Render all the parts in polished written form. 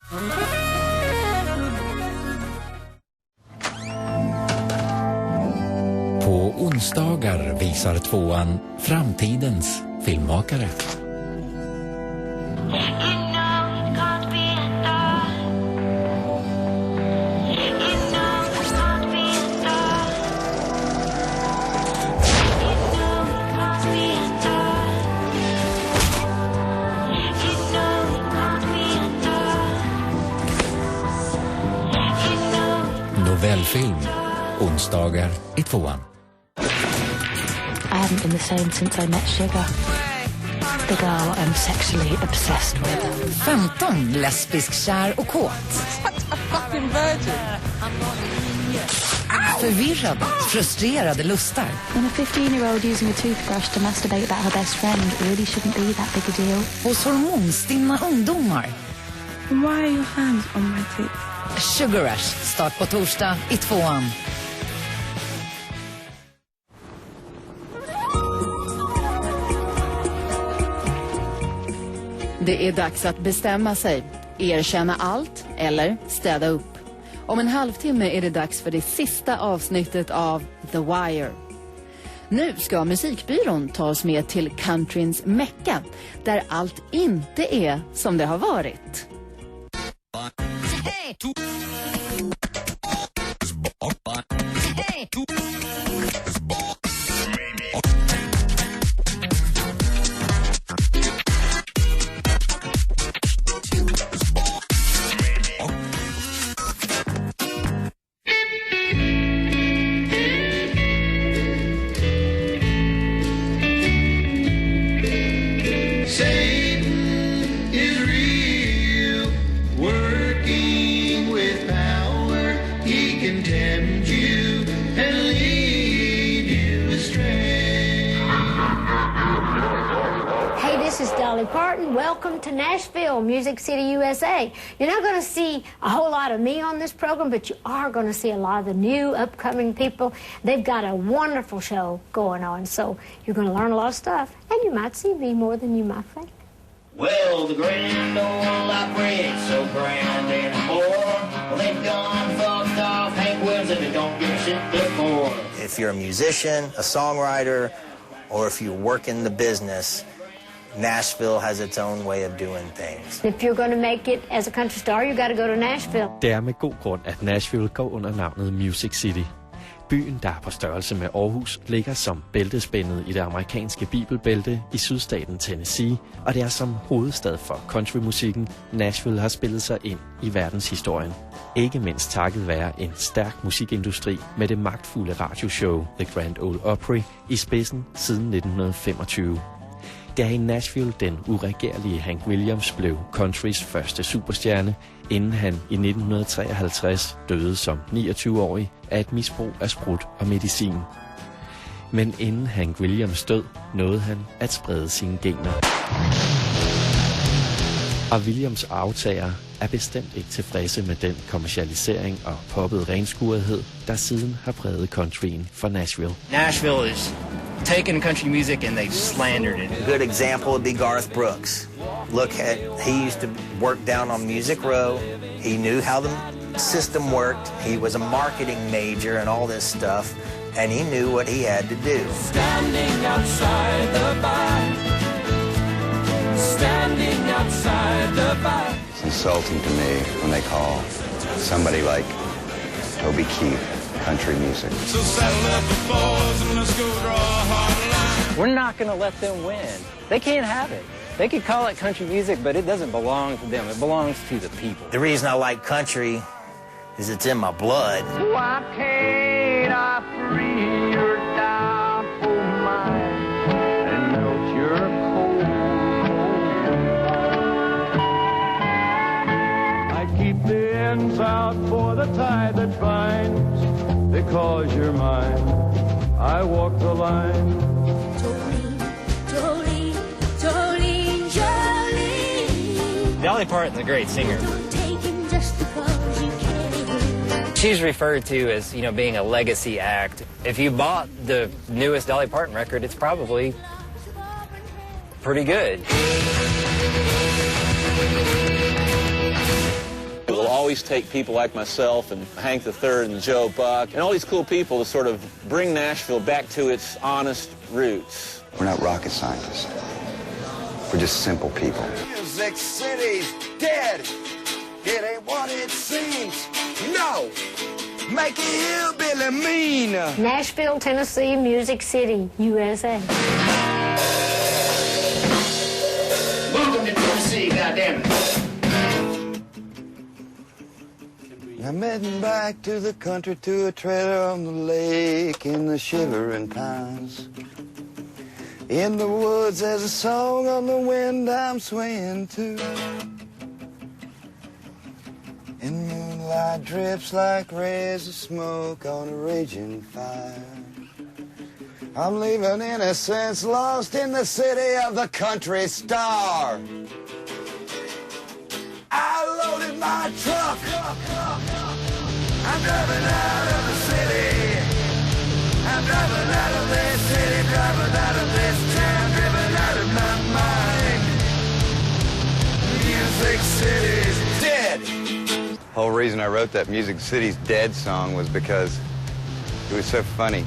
På onsdagar visar tvåan Framtidens filmmakare. Novellfilm, onsdagar i tvåan. I haven't been the same since I met Sugar. The girl I'm sexually obsessed with. 15 lesbisk, kär och kåt. Such a fucking virgin. Förvirrade, frustrerade lustar. When a 15-year-old using a toothbrush to masturbate about her best friend really shouldn't be that big a deal. Hos hormonstinna ungdomar. And why are your hands on my teeth? Sugar Rush, start på torsdag i tvåan. Det är dags att bestämma sig. Erkänna allt eller städa upp. Om en halvtimme är det dags för det sista avsnittet av The Wire. Nu ska musikbyrån ta oss med till countryns Mecka, där allt inte är som det har varit. Welcome to Nashville, Music City, USA. You're not going to see a whole lot of me on this program, but you are going to see a lot of the new upcoming people. They've got a wonderful show going on, so you're going to learn a lot of stuff, and you might see me more than you might think. Well, the Grand Ole Opry ain't so grand anymore. Well, they've gone fucked off Hank Williams and they don't give a shit before. If you're a musician, a songwriter, or if you work in the business, Nashville has its own way of doing things. If you're going to make it as a country star, you got to go to Nashville. Det er med god grund, at Nashville går under navnet Music City. Byen, der er på størrelse med Aarhus, ligger som bæltespændet i det amerikanske bibelbælte i sydstaten Tennessee, og det er som hovedstad for countrymusikken, Nashville har spillet sig ind i verdenshistorien. Ikke mindst takket være en stærk musikindustri med det magtfulde radioshow The Grand Ole Opry i spidsen siden 1925. Det er i Nashville, den uregerlige Hank Williams blev countrys første superstjerne, inden han i 1953 døde som 29-årig af et misbrug af sprut og medicin. Men inden Hank Williams død, nåede han at sprede sine gener. Og Williams arvtagere er bestemt ikke tilfredse med den kommercialisering og poppet renskurethed, der siden har præget countryen for Nashville. Nashville is taken country music and they've slandered it. A good example would be Garth Brooks. Look at, he used to work down on Music Row. He knew how the system worked. He was a marketing major and all this stuff, and he knew what he had to do. Standing outside the bar. Standing outside the bar. It's insulting to me when they call somebody like Toby Keith country music. So saddle up the boys and let's go draw a hard line. We're not going to let them win. They can't have it. They could call it country music, but it doesn't belong to them. It belongs to the people. The reason I like country is it's in my blood. Why can't I free your doubtful mind and melt your cold, I keep the ends out for the tie that binds, because you're mine. I walk the line. Jolene, Jolene, Jolene. Dolly Parton's a great singer. She's referred to as, you know, being a legacy act. If you bought the newest Dolly Parton record, it's probably pretty good. It'll always take people like myself and Hank III and Joe Buck and all these cool people to sort of bring Nashville back to its honest roots. We're not rocket scientists. We're just simple people. Music City's dead. It ain't what it seems. No. Make it hillbilly mean. Nashville, Tennessee, Music City, USA. Welcome to Tennessee, goddammit. I'm heading back to the country to a trailer on the lake in the shivering pines. In the woods there's a song on the wind I'm swaying to. And moonlight drips like rays of smoke on a raging fire. I'm leaving innocence lost in the city of the country star. I loaded my truck. I'm driving out of the city. I'm driving out of this city, driving out of this town, driven out of my mind. Music City's dead. The whole reason I wrote that Music City's Dead song was because it was so funny.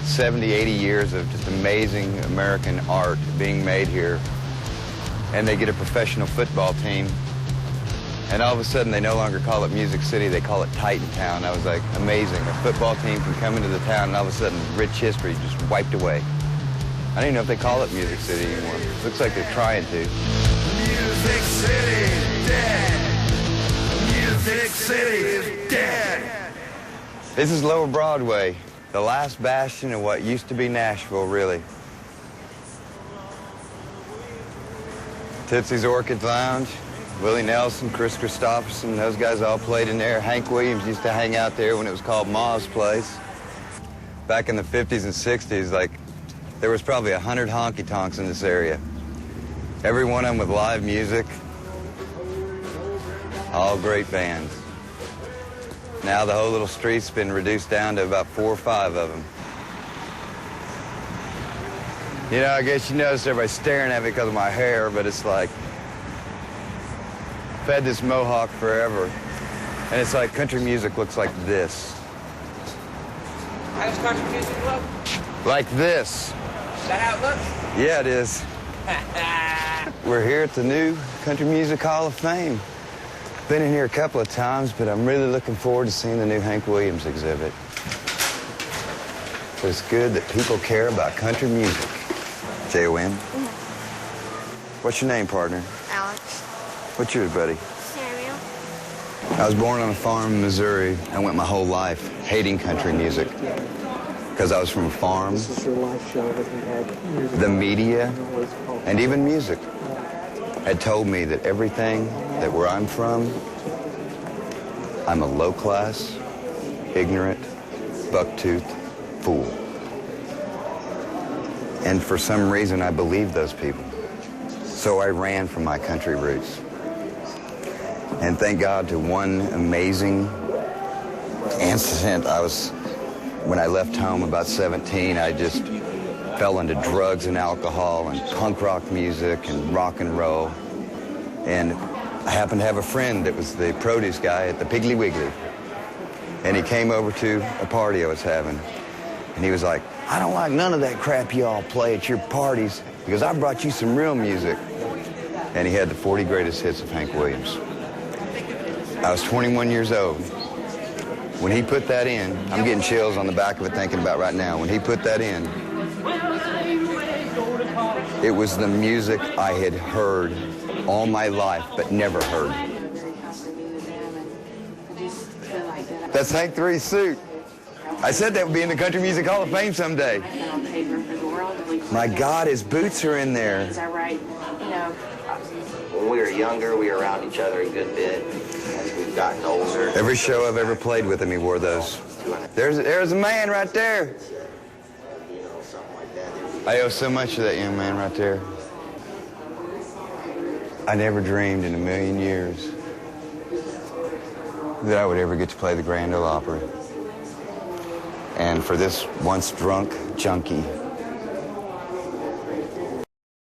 70, 80 years of just amazing American art being made here. And they get a professional football team. And all of a sudden, they no longer call it Music City, they call it Titantown. I was like, amazing. A football team can come into the town, and all of a sudden, rich history just wiped away. I don't even know if they call it Music City anymore. Looks like they're trying to. Music City is dead. Music City is dead. This is Lower Broadway, the last bastion of what used to be Nashville, really. Tootsie's Orchid Lounge. Willie Nelson, Chris Christopherson, those guys all played in there. Hank Williams used to hang out there when it was called Ma's Place. Back in the 50s and 60s, like, there was probably 100 honky-tonks in this area. Every one of them with live music. All great bands. Now the whole little street's been reduced down to about 4 or 5 of them. You know, I guess you noticed everybody staring at me because of my hair, but it's like, I've had this mohawk forever, and it's like country music looks like this. How does country music look? Like this. Is that how it looks? Yeah, it is. We're here at the new Country Music Hall of Fame. Been in here a couple of times, but I'm really looking forward to seeing the new Hank Williams exhibit. It's good that people care about country music. J-O-N? What's your name, partner? Alex. What's yours, buddy? Samuel. I was born on a farm in Missouri. I went my whole life hating country music because I was from a farm. This is your life show that we had years ago. The media and even music had told me that everything that where I'm from, I'm a low-class, ignorant, buck-toothed fool. And for some reason, I believed those people. So I ran from my country roots. And thank God to one amazing incident. When I left home about 17, I just fell into drugs and alcohol and punk rock music and rock and roll. And I happened to have a friend that was the produce guy at the Piggly Wiggly. And he came over to a party I was having. And he was like, I don't like none of that crap you all play at your parties because I brought you some real music. And he had the 40 greatest hits of Hank Williams. I was 21 years old. When he put that in, I'm getting chills on the back of it thinking about right now. When he put that in, it was the music I had heard all my life, but never heard. That's Hank III's suit. I said that would be in the Country Music Hall of Fame someday. My God, his boots are in there. Is that right? You know. When we were younger, we were around each other a good bit. As we've gotten older. Every show I've ever played with him, he wore those. There's a man right there. I owe so much to that young man right there. I never dreamed in a million years that I would ever get to play the Grand Ole Opry. And for this once drunk junkie